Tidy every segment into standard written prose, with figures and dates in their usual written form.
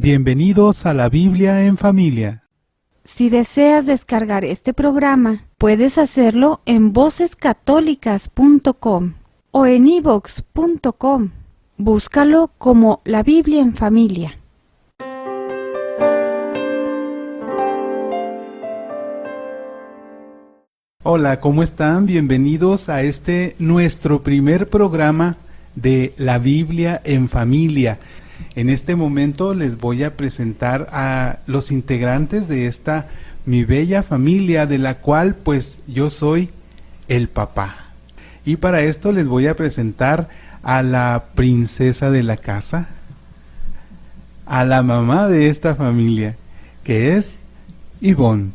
Bienvenidos a la Biblia en familia. Si deseas descargar este programa, puedes hacerlo en vocescatólicas.com o en iVoox.com. Búscalo como La Biblia en Familia. Hola, ¿cómo están? Bienvenidos a nuestro primer programa de La Biblia en Familia. En este momento les voy a presentar a los integrantes de esta mi bella familia, de la cual pues yo soy el papá. Y para esto les voy a presentar a la princesa de la casa, a la mamá de esta familia, que es Ivonne.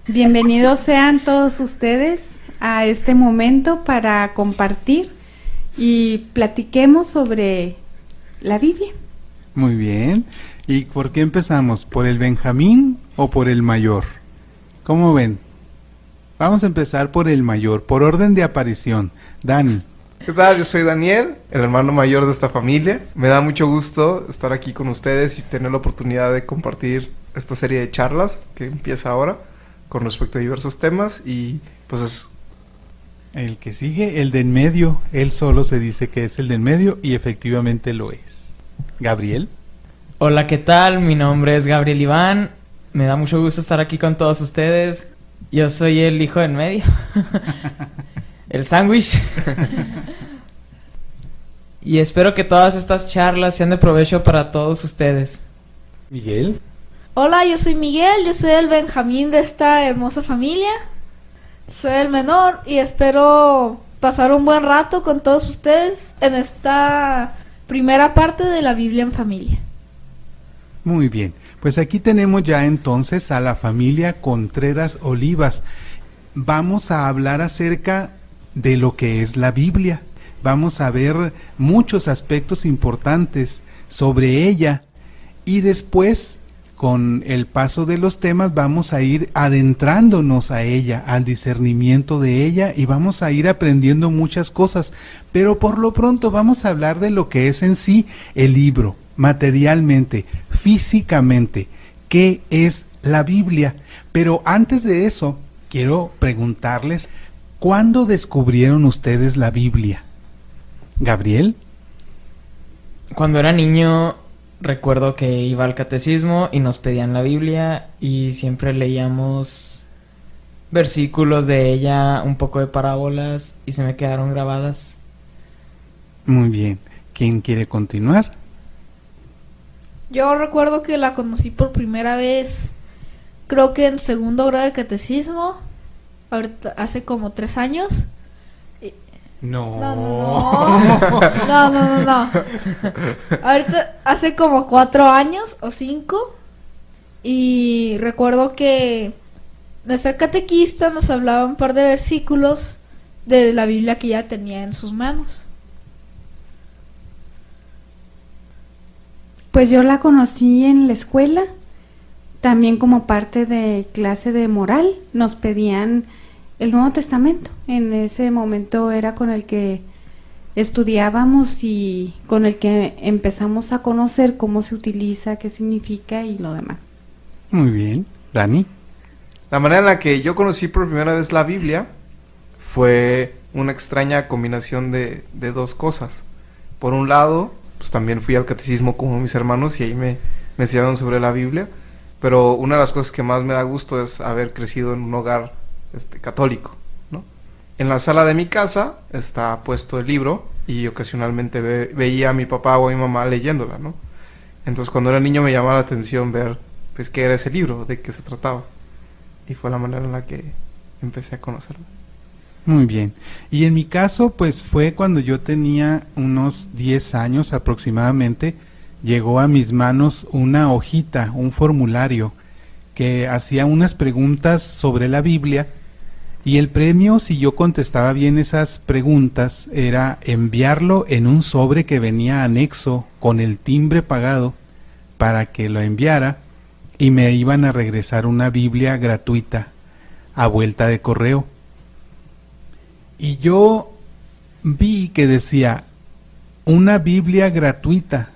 Bienvenidos sean todos ustedes a este momento para compartir y platiquemos sobre la Biblia. Muy bien. ¿Y por qué empezamos? ¿Por el Benjamín o por el mayor? ¿Cómo ven? Vamos a empezar por el mayor, por orden de aparición. Dani. ¿Qué tal? Yo soy Daniel, el hermano mayor de esta familia. Me da mucho gusto estar aquí con ustedes y tener la oportunidad de compartir esta serie de charlas que empieza ahora con respecto a diversos temas y pues El que sigue, el de en medio, él solo se dice que es el de en medio y efectivamente lo es. Gabriel. Hola, ¿qué tal? Mi nombre es Gabriel Iván. Me da mucho gusto estar aquí con todos ustedes. Yo soy el hijo en medio. El sándwich. Y espero que todas estas charlas sean de provecho para todos ustedes. Miguel. Hola, yo soy Miguel, yo soy el Benjamín de esta hermosa familia. Soy el menor y espero pasar un buen rato con todos ustedes en esta primera parte de la Biblia en familia. Muy bien, pues aquí tenemos ya entonces a la familia Contreras Olivas. Vamos a hablar acerca de lo que es la Biblia. Vamos a ver muchos aspectos importantes sobre ella y después, con el paso de los temas, vamos a ir adentrándonos a ella, al discernimiento de ella y vamos a ir aprendiendo muchas cosas. Pero por lo pronto vamos a hablar de lo que es en sí el libro, materialmente, físicamente, ¿qué es la Biblia? Pero antes de eso, quiero preguntarles, ¿cuándo descubrieron ustedes la Biblia? ¿Gabriel? Cuando era niño, recuerdo que iba al catecismo y nos pedían la Biblia y siempre leíamos versículos de ella, un poco de parábolas y se me quedaron grabadas. Muy bien. ¿Quién quiere continuar? Yo recuerdo que la conocí por primera vez, creo que en segundo grado de catecismo, ahorita, hace como 3 años. No. No. Ahorita hace como 4 años o 5. Y recuerdo que nuestra catequista nos hablaba un par de versículos de la Biblia que ella tenía en sus manos. Pues yo la conocí en la escuela, también como parte de clase de moral. Nos pedían el Nuevo Testamento. En ese momento era con el que estudiábamos y con el que empezamos a conocer cómo se utiliza, qué significa y lo demás. Muy bien. Dani. la manera en la que yo conocí por primera vez la Biblia fue una extraña combinación de dos cosas. Por un lado, pues también fui al catecismo como mis hermanos y ahí me enseñaron sobre la Biblia, pero una de las cosas que más me da gusto es haber crecido en un hogar católico, ¿no? En la sala de mi casa está puesto el libro y ocasionalmente veía a mi papá o a mi mamá leyéndola, ¿no? Entonces cuando era niño me llamaba la atención ver pues qué era ese libro, de qué se trataba, y fue la manera en la que empecé a conocerlo. Muy bien. Y en mi caso, pues fue cuando yo tenía unos 10 años aproximadamente, llegó a mis manos una hojita, un formulario, que hacía unas preguntas sobre la Biblia, y el premio, si yo contestaba bien esas preguntas, era enviarlo en un sobre que venía anexo con el timbre pagado para que lo enviara, y me iban a regresar una Biblia gratuita a vuelta de correo. Y yo vi que decía una Biblia gratuita.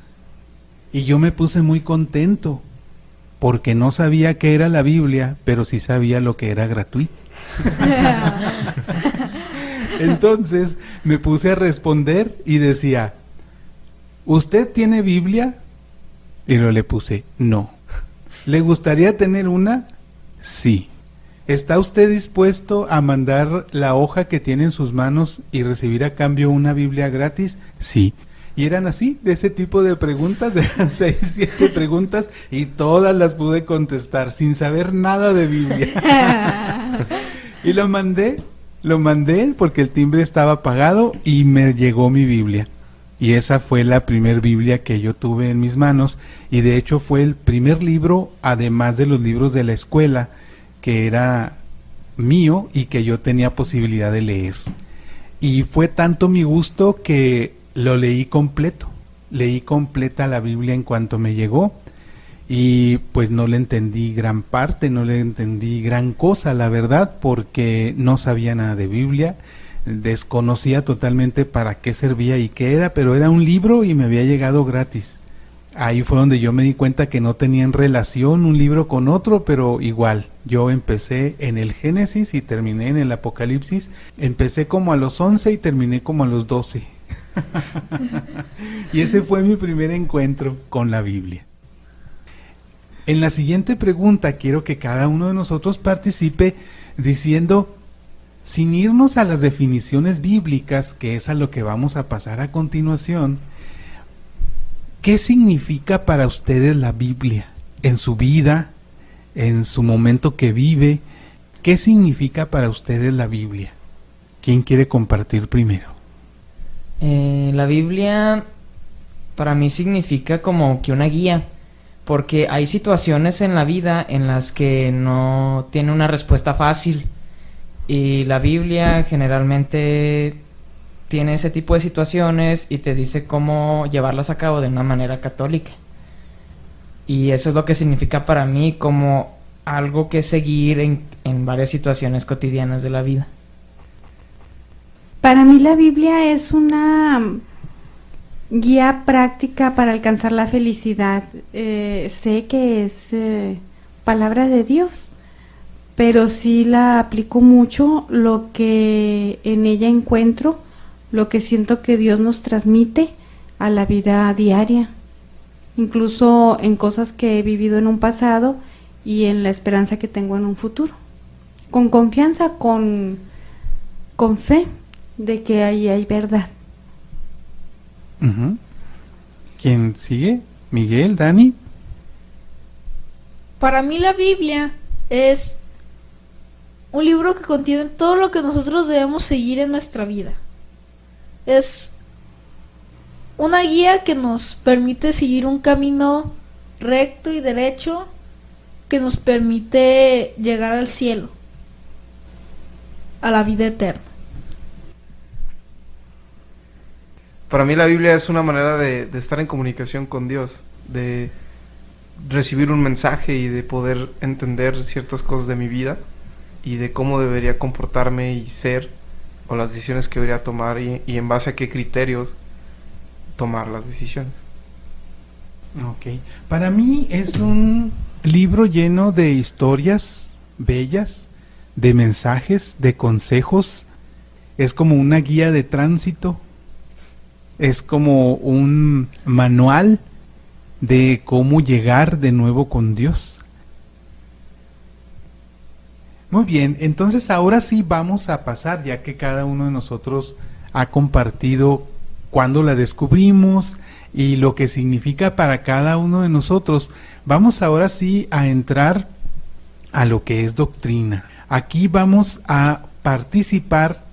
Y yo me puse muy contento, porque no sabía qué era la Biblia, pero sí sabía lo que era gratuito. Entonces me puse a responder y decía, ¿usted tiene Biblia? Y luego le puse, no. ¿Le gustaría tener una? Sí. ¿Está usted dispuesto a mandar la hoja que tiene en sus manos y recibir a cambio una Biblia gratis? Sí. Y eran así, de ese tipo de preguntas, eran 6, 7 preguntas y todas las pude contestar sin saber nada de Biblia. Y lo mandé porque el timbre estaba apagado y me llegó mi Biblia. Y esa fue la primer Biblia que yo tuve en mis manos y de hecho fue el primer libro, además de los libros de la escuela, que era mío y que yo tenía posibilidad de leer. Y fue tanto mi gusto que lo leí completo, leí completa la Biblia en cuanto me llegó y pues no le entendí gran parte, no le entendí gran cosa, la verdad, porque no sabía nada de Biblia, desconocía totalmente para qué servía y qué era, pero era un libro y me había llegado gratis. Ahí fue donde yo me di cuenta que no tenían relación un libro con otro, pero igual, yo empecé en el Génesis y terminé en el Apocalipsis, empecé como a los 11 y terminé como a los 12. Y ese fue mi primer encuentro con la Biblia. En la siguiente pregunta quiero que cada uno de nosotros participe diciendo, sin irnos a las definiciones bíblicas, que es a lo que vamos a pasar a continuación, ¿qué significa para ustedes la Biblia en su vida, en su momento que vive? ¿Qué significa para ustedes la Biblia? ¿Quién quiere compartir primero? La Biblia para mí significa como que una guía, porque hay situaciones en la vida en las que no tiene una respuesta fácil y la Biblia generalmente tiene ese tipo de situaciones y te dice cómo llevarlas a cabo de una manera católica. Y eso es lo que significa para mí como algo que seguir en varias situaciones cotidianas de la vida. Para mí la Biblia es una guía práctica para alcanzar la felicidad. Sé que es palabra de Dios, pero sí la aplico mucho, lo que en ella encuentro, lo que siento que Dios nos transmite a la vida diaria, incluso en cosas que he vivido en un pasado y en la esperanza que tengo en un futuro. Con confianza, con fe de que ahí hay verdad. Uh-huh. ¿Quién sigue? ¿Miguel? ¿Dani? Para mí la Biblia es un libro que contiene todo lo que nosotros debemos seguir en nuestra vida. Es una guía que nos permite seguir un camino recto y derecho que nos permite llegar al cielo, a la vida eterna. Para mí la Biblia es una manera de estar en comunicación con Dios, de recibir un mensaje y de poder entender ciertas cosas de mi vida y de cómo debería comportarme y ser, o las decisiones que debería tomar y en base a qué criterios tomar las decisiones. Ok. Para mí es un libro lleno de historias bellas, de mensajes, de consejos. Es como una guía de tránsito. Es como un manual de cómo llegar de nuevo con Dios. Muy bien, entonces ahora sí vamos a pasar, ya que cada uno de nosotros ha compartido cuándo la descubrimos y lo que significa para cada uno de nosotros. Vamos ahora sí a entrar a lo que es doctrina. Aquí vamos a participar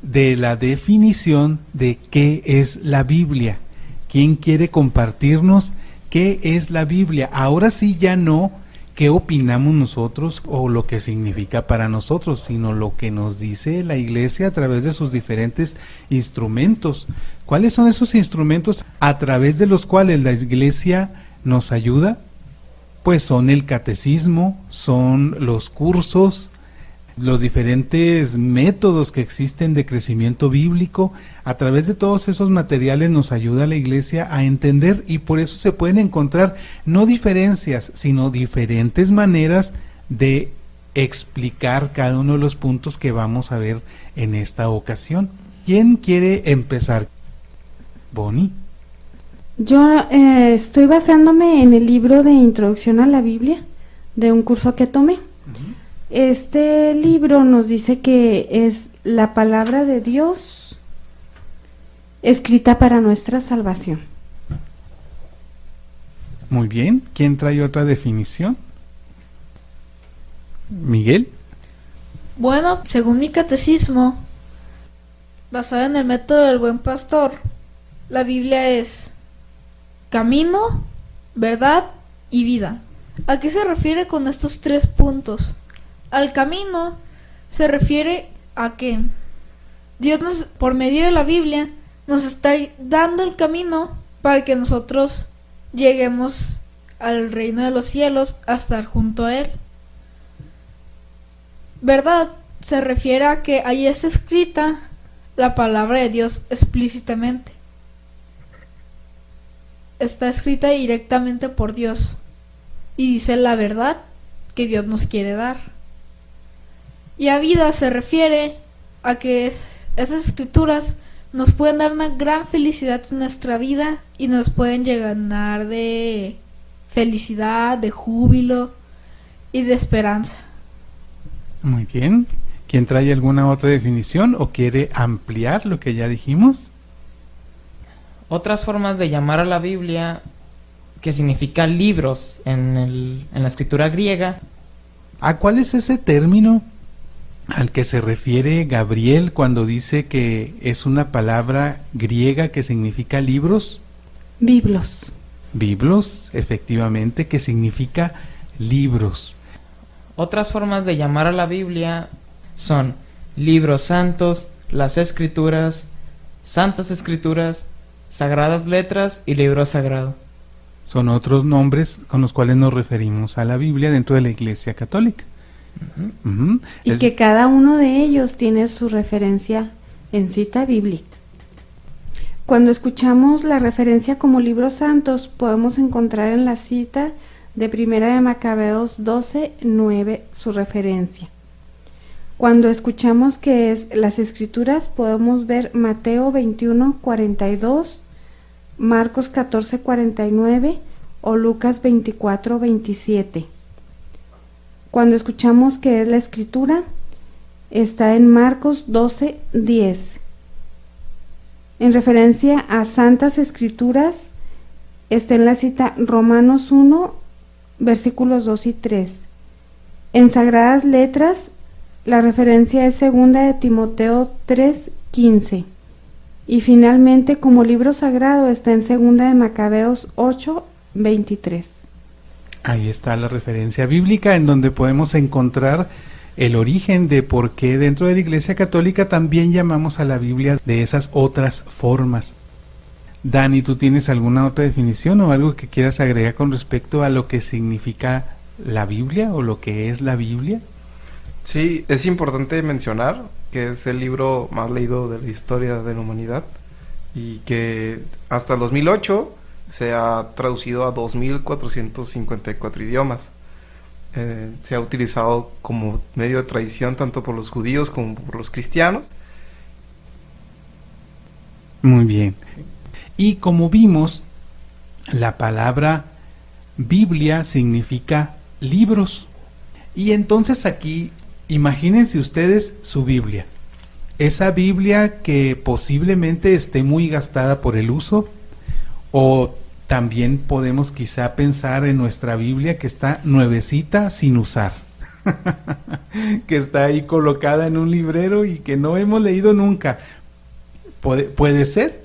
de la definición de qué es la Biblia. ¿Quién quiere compartirnos qué es la Biblia? Ahora sí ya no qué opinamos nosotros o lo que significa para nosotros, sino lo que nos dice la Iglesia a través de sus diferentes instrumentos. ¿Cuáles son esos instrumentos a través de los cuales la Iglesia nos ayuda? Pues son el catecismo, son los cursos, los diferentes métodos que existen de crecimiento bíblico. A través de todos esos materiales nos ayuda a la iglesia a entender, y por eso se pueden encontrar no diferencias, sino diferentes maneras de explicar cada uno de los puntos que vamos a ver en esta ocasión. ¿Quién quiere empezar? Bonnie. Yo estoy basándome en el libro de Introducción a la Biblia, de un curso que tomé. Este libro nos dice que es la palabra de Dios escrita para nuestra salvación. Muy bien. ¿Quién trae otra definición? Miguel. Bueno, según mi catecismo, basado en el método del buen pastor, la Biblia es camino, verdad y vida. ¿A qué se refiere con estos 3 puntos? Al camino se refiere a que Dios por medio de la Biblia, nos está dando el camino para que nosotros lleguemos al reino de los cielos, a estar junto a Él. Verdad se refiere a que ahí está escrita la palabra de Dios explícitamente. Está escrita directamente por Dios y dice la verdad que Dios nos quiere dar. Y a vida se refiere a que esas escrituras nos pueden dar una gran felicidad en nuestra vida y nos pueden llenar de felicidad, de júbilo y de esperanza. Muy bien. ¿Quién trae alguna otra definición o quiere ampliar lo que ya dijimos? Otras formas de llamar a la Biblia, que significa libros en la escritura griega. ¿A cuál es ese término al que se refiere Gabriel cuando dice que es una palabra griega que significa libros? Biblos. Biblos, efectivamente, que significa libros. Otras formas de llamar a la Biblia son libros santos, las escrituras, santas escrituras, sagradas letras y libro sagrado. Son otros nombres con los cuales nos referimos a la Biblia dentro de la Iglesia Católica. Y que cada uno de ellos tiene su referencia en cita bíblica. Cuando escuchamos la referencia como libros santos, podemos encontrar en la cita de Primera de Macabeos 12:9 su referencia. Cuando escuchamos que es las Escrituras, podemos ver Mateo 21:42, Marcos 14:49 o Lucas 24:27. Cuando escuchamos que es la Escritura, está en Marcos 12:10. En referencia a Santas Escrituras, está en la cita Romanos 1, versículos 2 y 3. En Sagradas Letras, la referencia es 2 de Timoteo 3:15. Y finalmente, como libro sagrado, está en 2 de Macabeos 8:23. Ahí está la referencia bíblica en donde podemos encontrar el origen de por qué dentro de la Iglesia Católica también llamamos a la Biblia de esas otras formas. Dani, ¿tú tienes alguna otra definición o algo que quieras agregar con respecto a lo que significa la Biblia o lo que es la Biblia? Sí, es importante mencionar que es el libro más leído de la historia de la humanidad y que hasta el 2008 se ha traducido a 2.454 idiomas. Se ha utilizado como medio de tradición tanto por los judíos como por los cristianos. Muy bien. Y como vimos, la palabra Biblia significa libros. Y entonces aquí, imagínense ustedes su Biblia. Esa Biblia que posiblemente esté muy gastada por el uso, o también podemos quizá pensar en nuestra Biblia que está nuevecita sin usar, que está ahí colocada en un librero y que no hemos leído nunca. Puede ser,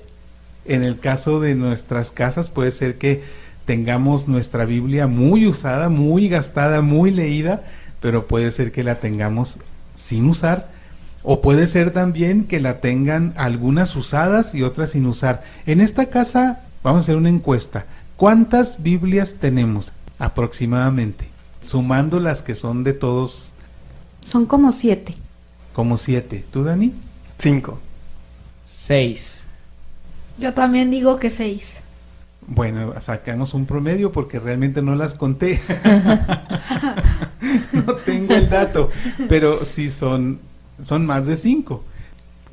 en el caso de nuestras casas, puede ser que tengamos nuestra Biblia muy usada, muy gastada, muy leída, pero puede ser que la tengamos sin usar, o puede ser también que la tengan algunas usadas y otras sin usar. En esta casa vamos a hacer una encuesta. ¿Cuántas Biblias tenemos aproximadamente? Sumando las que son de todos. Son como 7. Como 7. ¿Tú, Dani? 5. 6. Yo también digo que 6. Bueno, sacamos un promedio porque realmente no las conté. No tengo el dato, pero sí son más de 5.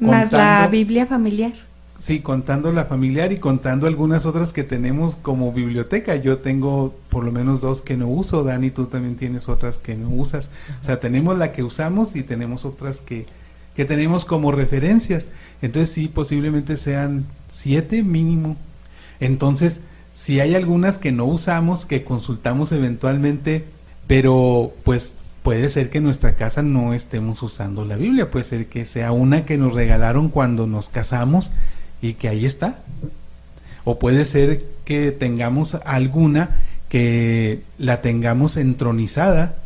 Más la Biblia familiar. Sí, contando la familiar y contando algunas otras que tenemos como biblioteca. Yo tengo por lo menos 2 que no uso. Dani, tú también tienes otras que no usas. O sea, tenemos la que usamos y tenemos otras que tenemos como referencias. Entonces sí, posiblemente sean 7 mínimo. Entonces, si hay algunas que no usamos, que consultamos eventualmente, pero pues puede ser que en nuestra casa no estemos usando la Biblia. Puede ser que sea una que nos regalaron cuando nos casamos y que ahí está. O puede ser que tengamos alguna que la tengamos entronizada,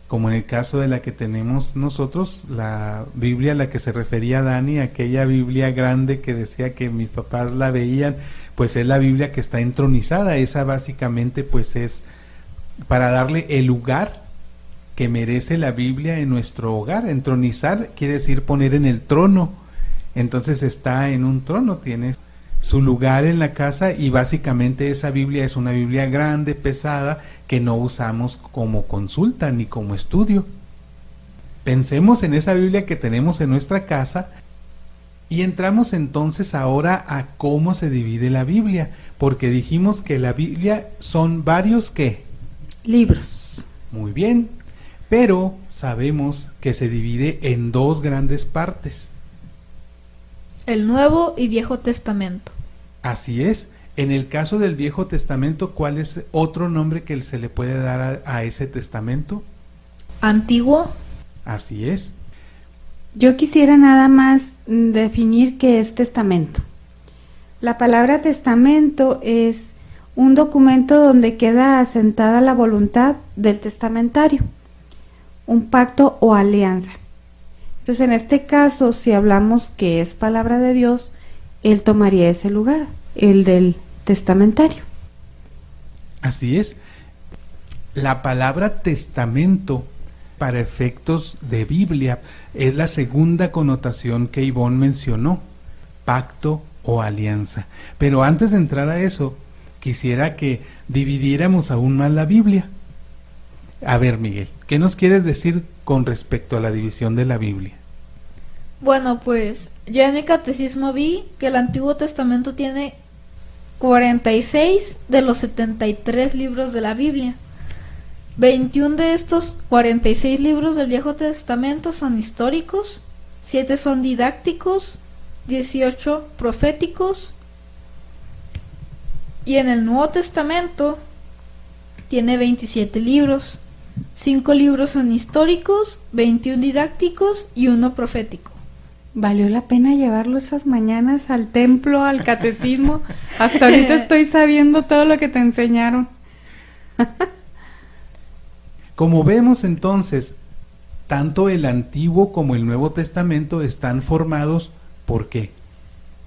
como en el caso de la que tenemos nosotros, la Biblia a la que se refería Dani, aquella Biblia grande que decía que mis papás la veían, pues es la Biblia que está entronizada. Esa básicamente pues es para darle el lugar que merece la Biblia en nuestro hogar. Entronizar quiere decir poner en el trono. Entonces está en un trono, tiene su lugar en la casa y básicamente esa Biblia es una Biblia grande, pesada, que no usamos como consulta ni como estudio. Pensemos en esa Biblia que tenemos en nuestra casa y entramos entonces ahora a cómo se divide la Biblia, porque dijimos que la Biblia son varios ¿qué? Libros. Muy bien, pero sabemos que se divide en 2 grandes partes. El Nuevo y Viejo Testamento. Así es. En el caso del Viejo Testamento, ¿cuál es otro nombre que se le puede dar a ese testamento? Antiguo. Así es. Yo quisiera nada más definir qué es testamento. La palabra testamento es un documento donde queda asentada la voluntad del testamentario, un pacto o alianza. Entonces, en este caso, si hablamos que es palabra de Dios, él tomaría ese lugar, el del testamentario. Así es. La palabra testamento, para efectos de Biblia, es la segunda connotación que Ivonne mencionó, pacto o alianza. Pero antes de entrar a eso, quisiera que dividiéramos aún más la Biblia. A ver, Miguel, ¿qué nos quieres decir con respecto a la división de la Biblia? Bueno, pues yo en mi catecismo vi que el Antiguo Testamento tiene 46 de los 73 libros de la Biblia. 21 de estos 46 libros del Viejo Testamento son históricos, 7 son didácticos, 18 proféticos, y en el Nuevo Testamento tiene 27 libros. 5 libros son históricos, 21 didácticos y 1 profético. Valió la pena llevarlo esas mañanas al templo, al catecismo. Hasta ahorita estoy sabiendo todo lo que te enseñaron. Como vemos entonces, tanto el Antiguo como el Nuevo Testamento están formados ¿por qué?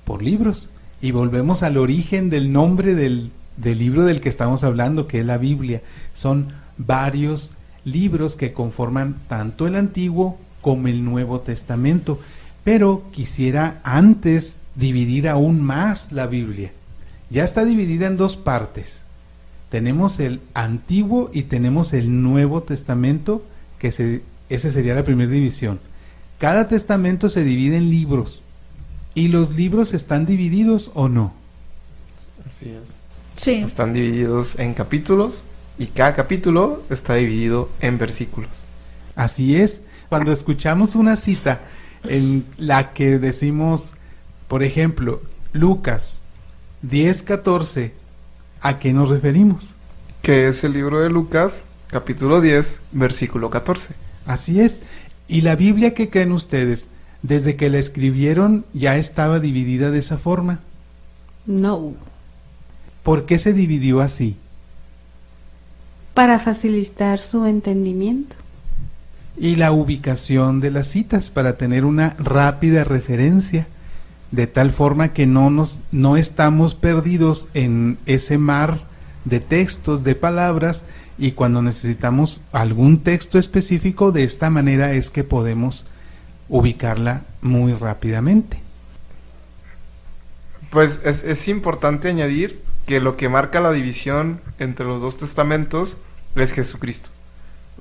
Por libros. Y volvemos al origen del nombre del libro del que estamos hablando, que es la Biblia. Son varios libros que conforman tanto el Antiguo como el Nuevo Testamento. Pero quisiera antes dividir aún más la Biblia. Ya está dividida en 2 partes. Tenemos el Antiguo y tenemos el Nuevo Testamento, esa sería la primera división. Cada testamento se divide en libros. ¿Y los libros están divididos o no? Así es. Sí. Están divididos en capítulos y cada capítulo está dividido en versículos. Así es. Cuando escuchamos una cita en la que decimos, por ejemplo, Lucas 10:14, ¿a qué nos referimos? Que es el libro de Lucas, capítulo 10, versículo 14. Así es. ¿Y la Biblia qué creen ustedes? Desde que la escribieron ya estaba dividida de esa forma. No. ¿Por qué se dividió así? Para facilitar su entendimiento. Y la ubicación de las citas para tener una rápida referencia, de tal forma que no estamos perdidos en ese mar de textos, de palabras, y cuando necesitamos algún texto específico, de esta manera es que podemos ubicarla muy rápidamente. Pues es importante añadir que lo que marca la división entre los dos testamentos es Jesucristo.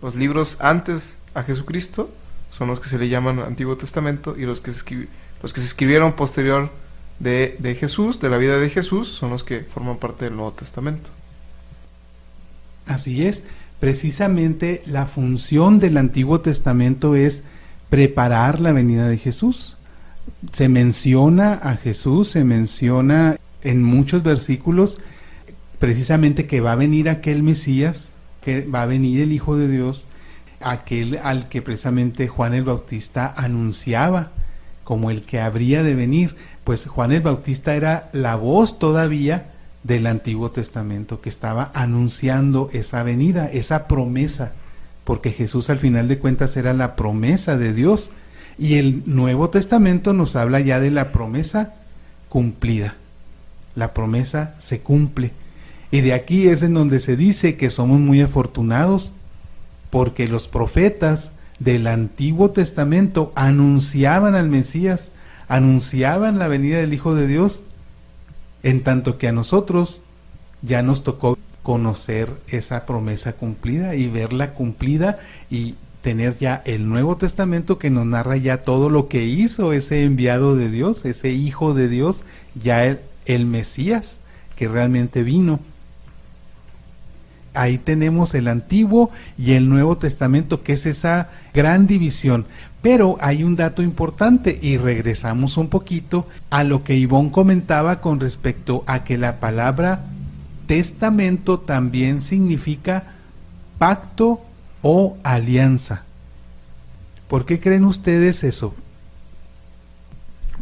Los libros antes a Jesucristo son los que se le llaman Antiguo Testamento, y los que se escribieron posterior de Jesús, de la vida de Jesús, son los que forman parte del Nuevo Testamento. Así es, precisamente la función del Antiguo Testamento es preparar la venida de Jesús. Se menciona a Jesús, se menciona en muchos versículos precisamente que va a venir aquel Mesías, que va a venir el Hijo de Dios, aquel al que precisamente Juan el Bautista anunciaba como el que habría de venir. Pues Juan el Bautista era la voz todavía del Antiguo Testamento que estaba anunciando esa venida, esa promesa, porque Jesús al final de cuentas era la promesa de Dios, y el Nuevo Testamento nos habla ya de la promesa cumplida. La promesa se cumple, y de aquí es en donde se dice que somos muy afortunados, porque los profetas del Antiguo Testamento anunciaban al Mesías, anunciaban la venida del Hijo de Dios, en tanto que a nosotros ya nos tocó conocer esa promesa cumplida y verla cumplida, y tener ya el Nuevo Testamento que nos narra ya todo lo que hizo ese enviado de Dios, ese Hijo de Dios, ya el Mesías que realmente vino. Ahí tenemos el Antiguo y el Nuevo Testamento, que es esa gran división. Pero hay un dato importante, y regresamos un poquito a lo que Ivonne comentaba con respecto a que la palabra testamento también significa pacto o alianza. ¿Por qué creen ustedes eso?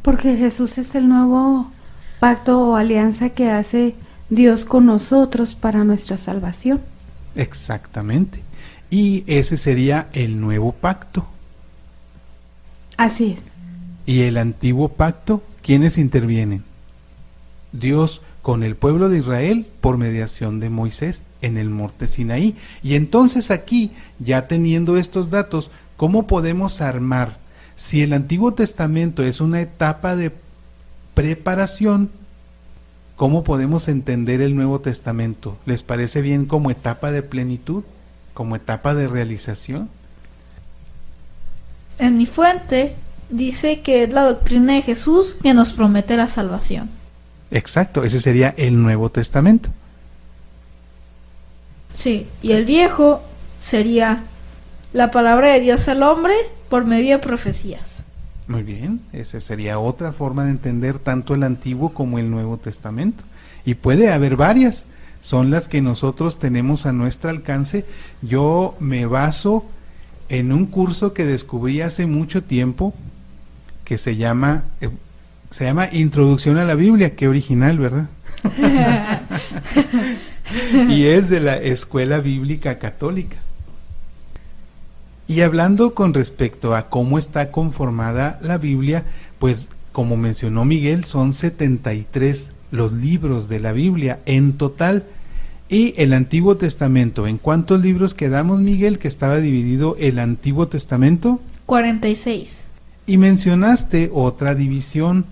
Porque Jesús es el nuevo pacto o alianza que hace Dios con nosotros para nuestra salvación. Exactamente. Y ese sería el nuevo pacto. Así es. ¿Y el antiguo pacto? ¿Quiénes intervienen? Dios con el pueblo de Israel por mediación de Moisés en el monte Sinaí. Y entonces aquí, ya teniendo estos datos, ¿cómo podemos armar? Si el Antiguo Testamento es una etapa de preparación, ¿cómo podemos entender el Nuevo Testamento? ¿Les parece bien como etapa de plenitud? ¿Como etapa de realización? En mi fuente dice que es la doctrina de Jesús que nos promete la salvación. Exacto, ese sería el Nuevo Testamento. Sí, y el viejo sería la palabra de Dios al hombre por medio de profecías. Muy bien, esa sería otra forma de entender tanto el Antiguo como el Nuevo Testamento. Y puede haber varias, son las que nosotros tenemos a nuestro alcance. Yo me baso en un curso que descubrí hace mucho tiempo, que se llama Introducción a la Biblia. Qué original, ¿verdad? Y es de la Escuela Bíblica Católica. Y hablando con respecto a cómo está conformada la Biblia, pues como mencionó Miguel, son 73 los libros de la Biblia en total. Y el Antiguo Testamento, ¿en cuántos libros quedamos, Miguel, que estaba dividido el Antiguo Testamento? 46. Y mencionaste otra división,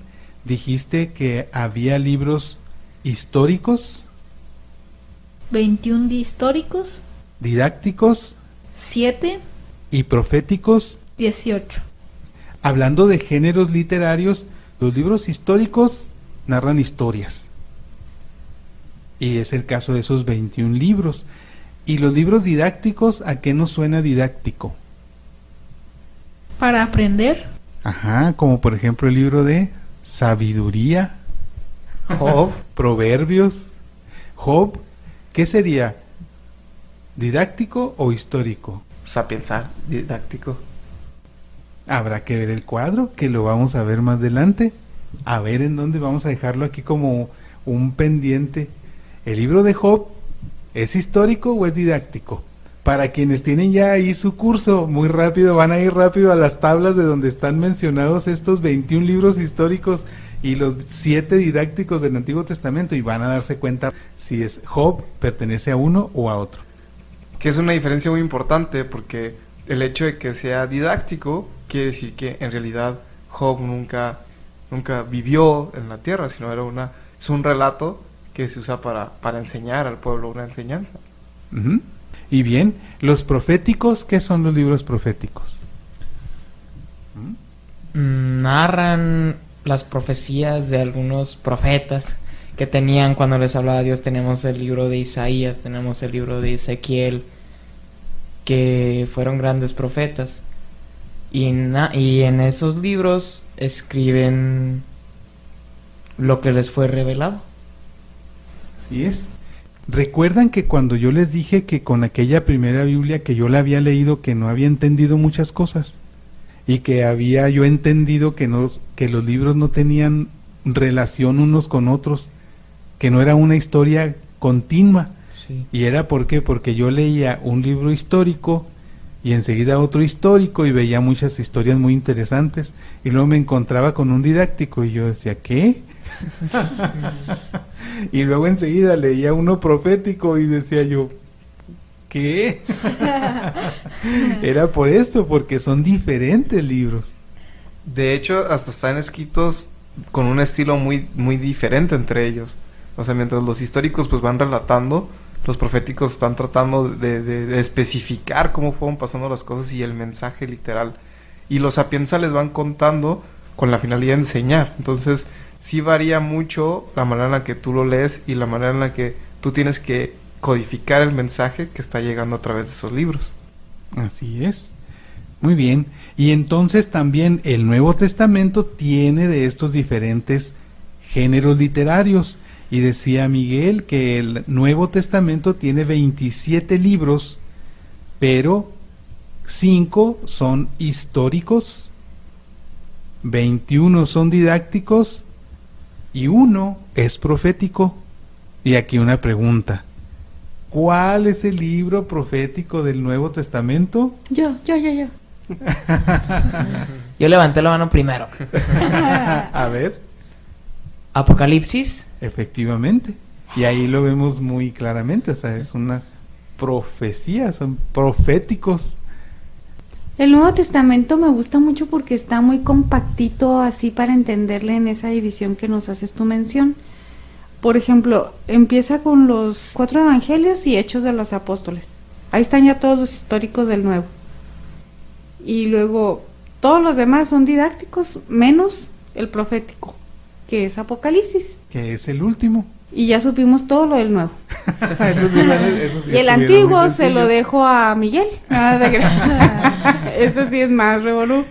dijiste que había libros históricos, 21 históricos, didácticos 7, y proféticos. 18. Hablando de géneros literarios, los libros históricos narran historias, y es el caso de esos 21 libros. Y los libros didácticos, ¿a qué nos suena didáctico? Para aprender. Ajá, como por ejemplo el libro de Sabiduría, Job, Proverbios, Job. ¿Qué sería? ¿Didáctico o histórico? Sapiensal, didáctico. Habrá que ver el cuadro, que lo vamos a ver más adelante. A ver en dónde vamos a dejarlo aquí como un pendiente. ¿El libro de Job es histórico o es didáctico? Para quienes tienen ya ahí su curso, muy rápido, van a ir rápido a las tablas de donde están mencionados estos 21 libros históricos y los 7 didácticos del Antiguo Testamento, y van a darse cuenta si es Job pertenece a uno o a otro. que es una diferencia muy importante porque el hecho de que sea didáctico quiere decir que en realidad Job nunca vivió en la tierra, sino es un relato que se usa para enseñar al pueblo, una enseñanza. Ujú. Y bien, los proféticos, ¿qué son los libros proféticos? Narran las profecías de algunos profetas que tenían cuando les hablaba Dios. Tenemos el libro de Isaías, tenemos el libro de Ezequiel, que fueron grandes profetas. Y en esos libros escriben lo que les fue revelado. Así es. ¿Recuerdan que cuando yo les dije que con aquella primera Biblia que yo la había leído, que no había entendido muchas cosas? Y que había yo entendido que los libros no tenían relación unos con otros, que no era una historia continua. Sí. ¿Y era por qué? Porque yo leía un libro histórico y enseguida otro histórico y veía muchas historias muy interesantes y luego me encontraba con un didáctico y yo decía, ¿qué? Y luego enseguida leía uno profético y decía yo, ¿qué? Era por esto, porque son diferentes libros. De hecho, hasta están escritos con un estilo muy, muy diferente entre ellos. O sea, mientras los históricos pues van relatando, los proféticos están tratando de especificar cómo fueron pasando las cosas y el mensaje literal. Y los sapiensales van contando con la finalidad de enseñar. Entonces, sí varía mucho la manera en la que tú lo lees y la manera en la que tú tienes que codificar el mensaje que está llegando a través de esos libros. Así es. Muy bien. Y entonces también el Nuevo Testamento tiene de estos diferentes géneros literarios. Y decía Miguel que el Nuevo Testamento tiene 27 libros, pero 5 son históricos, 21 son didácticos y 1 es profético. Y aquí una pregunta. ¿Cuál es el libro profético del Nuevo Testamento? Yo. Yo levanté la mano primero. A ver, Apocalipsis. efectivamente. Y ahí lo vemos muy claramente, o sea, es una profecía, son proféticos. El Nuevo Testamento me gusta mucho porque está muy compactito así para entenderle en esa división que nos haces tu mención. Por ejemplo, empieza con los 4 evangelios y Hechos de los Apóstoles. Ahí están ya todos los históricos del Nuevo. Y luego todos los demás son didácticos, menos el profético, que es Apocalipsis. Que es el último. Y ya supimos todo lo del Nuevo. Eso sí Y el estuvieron antiguo muy se lo sencillos. dejo a Miguel. Eso sí es más revolú.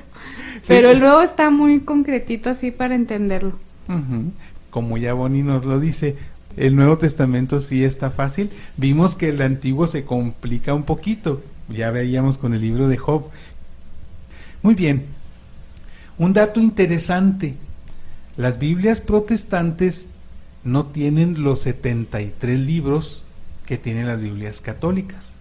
Sí. Pero el Nuevo está muy concretito así para entenderlo. Ujú. Como ya Bonnie nos lo dice, el Nuevo Testamento sí está fácil. Vimos que el Antiguo se complica un poquito. Ya veíamos con el libro de Job. Muy bien. Un dato interesante. Las Biblias protestantes no tienen los 73 libros que tienen las Biblias católicas.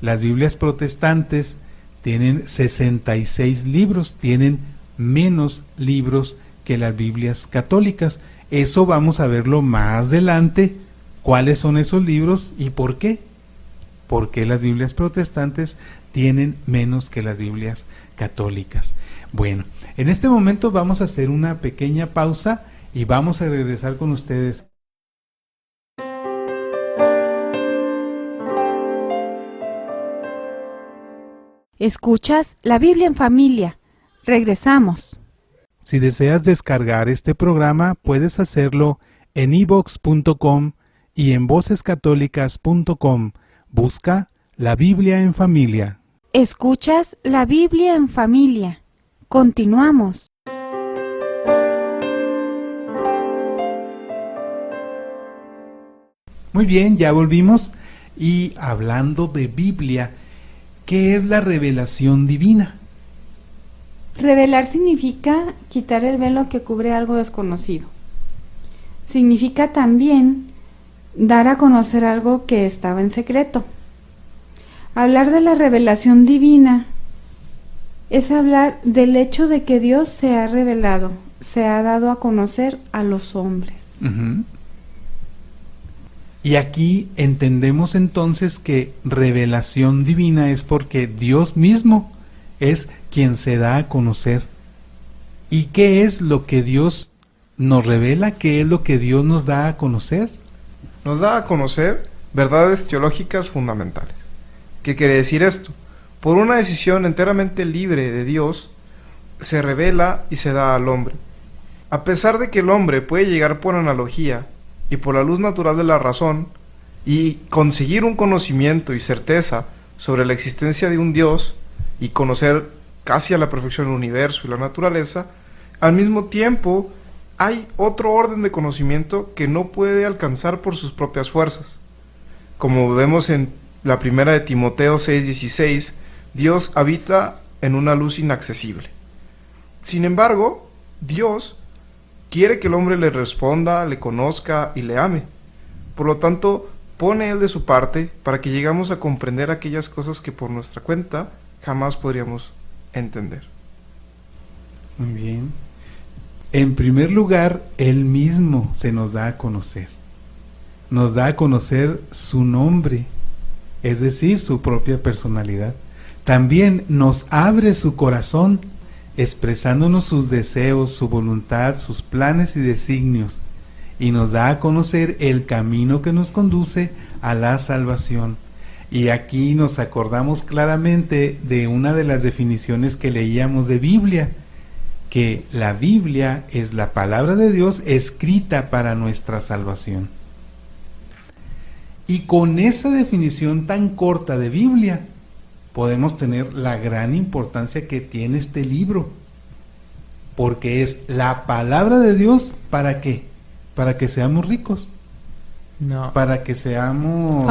Las Biblias protestantes tienen 66 libros, tienen menos libros que las Biblias católicas. Eso vamos a verlo más adelante, cuáles son esos libros y por qué. ¿Por qué las Biblias protestantes tienen menos que las Biblias católicas? Bueno, en este momento vamos a hacer una pequeña pausa y vamos a regresar con ustedes. Escuchas la Biblia en familia. Regresamos. Si deseas descargar este programa, puedes hacerlo en iVoox.com y en vocescatólicas.com. Busca la Biblia en familia. Escuchas la Biblia en familia. Continuamos. Muy bien, ya volvimos. Y hablando de Biblia, ¿qué es la revelación divina? Revelar significa quitar el velo que cubre algo desconocido. Significa también dar a conocer algo que estaba en secreto. Hablar de la revelación divina es hablar del hecho de que Dios se ha revelado, se ha dado a conocer a los hombres. Ujú. Y aquí entendemos entonces que revelación divina es porque Dios mismo es quien se da a conocer. ¿Y qué es lo que Dios nos revela? ¿Qué es lo que Dios nos da a conocer? Nos da a conocer verdades teológicas fundamentales. ¿Qué quiere decir esto? Por una decisión enteramente libre de Dios, se revela y se da al hombre. A pesar de que el hombre puede llegar por analogía y por la luz natural de la razón y conseguir un conocimiento y certeza sobre la existencia de un Dios y conocer casi a la perfección el universo y la naturaleza, al mismo tiempo hay otro orden de conocimiento que no puede alcanzar por sus propias fuerzas. Como vemos en la primera de Timoteo 6:16, Dios habita en una luz inaccesible. Sin embargo, Dios quiere que el hombre le responda, le conozca y le ame. Por lo tanto, pone Él de su parte para que llegamos a comprender aquellas cosas que por nuestra cuenta jamás podríamos entender. Muy bien. En primer lugar, Él mismo se nos da a conocer. Nos da a conocer su nombre, es decir, su propia personalidad. También nos abre su corazón, expresándonos sus deseos, su voluntad, sus planes y designios, y nos da a conocer el camino que nos conduce a la salvación. Y aquí nos acordamos claramente de una de las definiciones que leíamos de Biblia, que la Biblia es la palabra de Dios escrita para nuestra salvación. Y con esa definición tan corta de Biblia, podemos tener la gran importancia que tiene este libro, porque es la palabra de Dios. ¿Para qué? Para que seamos ricos, No. para que seamos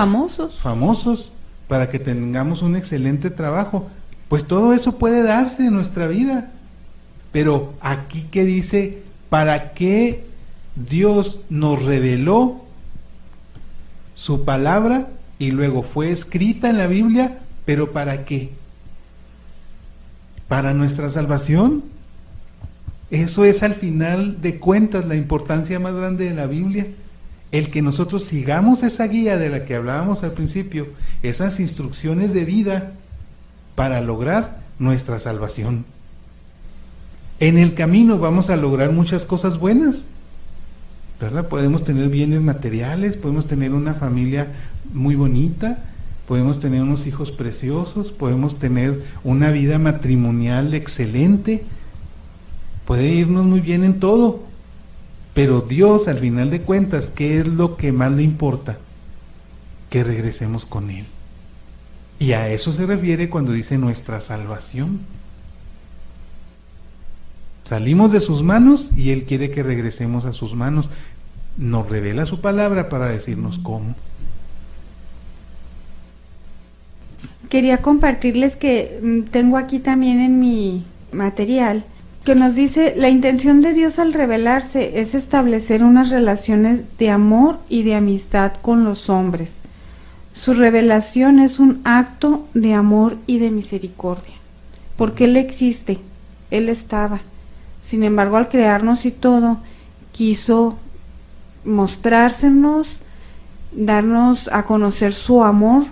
famosos, para que tengamos un excelente trabajo. Pues todo eso puede darse en nuestra vida, pero aquí que dice, ¿para qué Dios nos reveló su palabra y luego fue escrita en la Biblia? ¿Pero para qué? ¿Para nuestra salvación? Eso es al final de cuentas la importancia más grande de la Biblia. El que nosotros sigamos esa guía de la que hablábamos al principio, esas instrucciones de vida para lograr nuestra salvación. En el camino vamos a lograr muchas cosas buenas, ¿verdad? Podemos tener bienes materiales, podemos tener una familia muy bonita, podemos tener unos hijos preciosos, podemos tener una vida matrimonial excelente, puede irnos muy bien en todo, pero Dios, al final de cuentas, ¿qué es lo que más le importa? Que regresemos con Él. Y a eso se refiere cuando dice nuestra salvación. Salimos de sus manos y Él quiere que regresemos a sus manos. Nos revela su palabra para decirnos cómo. Quería compartirles que tengo aquí también en mi material que nos dice, la intención de Dios al revelarse es establecer unas relaciones de amor y de amistad con los hombres. Su revelación es un acto de amor y de misericordia, porque Él existe, Él estaba. Sin embargo, al crearnos y todo, quiso mostrársenos, darnos a conocer su amor,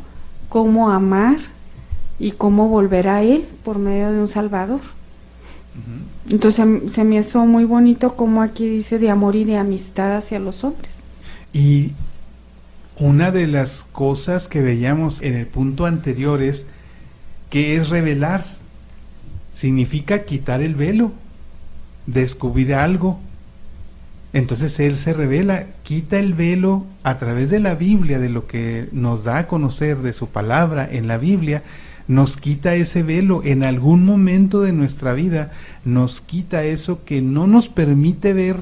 cómo amar y cómo volver a Él por medio de un Salvador. Entonces se me hizo muy bonito como aquí dice de amor y de amistad hacia los hombres. Y una de las cosas que veíamos en el punto anterior es que es revelar. Significa quitar el velo, descubrir algo. Entonces Él se revela, quita el velo a través de la Biblia, de lo que nos da a conocer de su palabra en la Biblia, nos quita ese velo en algún momento de nuestra vida, nos quita eso que no nos permite ver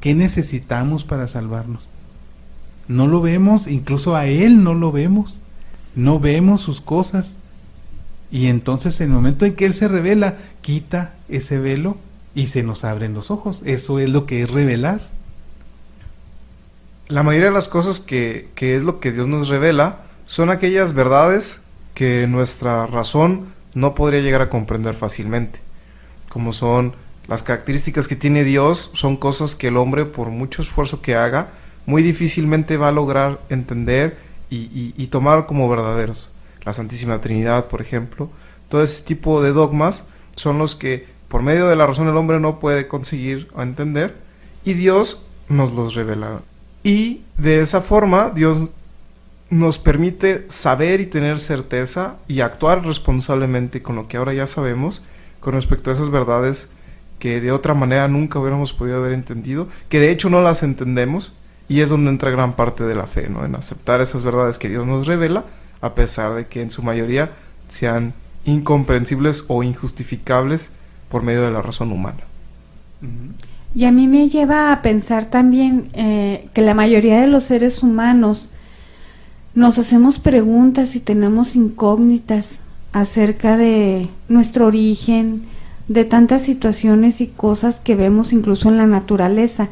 qué necesitamos para salvarnos. No lo vemos, incluso a Él no lo vemos, no vemos sus cosas. Y entonces en el momento en que Él se revela, quita ese velo y se nos abren los ojos. Eso es lo que es revelar. La mayoría de las cosas que es lo que Dios nos revela son aquellas verdades que nuestra razón no podría llegar a comprender fácilmente. Como son las características que tiene Dios, son cosas que el hombre, por mucho esfuerzo que haga, muy difícilmente va a lograr entender y tomar como verdaderos. La Santísima Trinidad, por ejemplo, todo ese tipo de dogmas son los que por medio de la razón el hombre no puede conseguir entender, y Dios nos los revela. Y de esa forma Dios nos permite saber y tener certeza y actuar responsablemente con lo que ahora ya sabemos con respecto a esas verdades que de otra manera nunca hubiéramos podido haber entendido, que de hecho no las entendemos, y es donde entra gran parte de la fe, ¿no? En aceptar esas verdades que Dios nos revela, a pesar de que en su mayoría sean incomprensibles o injustificables por medio de la razón humana. Y a mí me lleva a pensar también que la mayoría de los seres humanos nos hacemos preguntas y tenemos incógnitas acerca de nuestro origen, de tantas situaciones y cosas que vemos incluso en la naturaleza,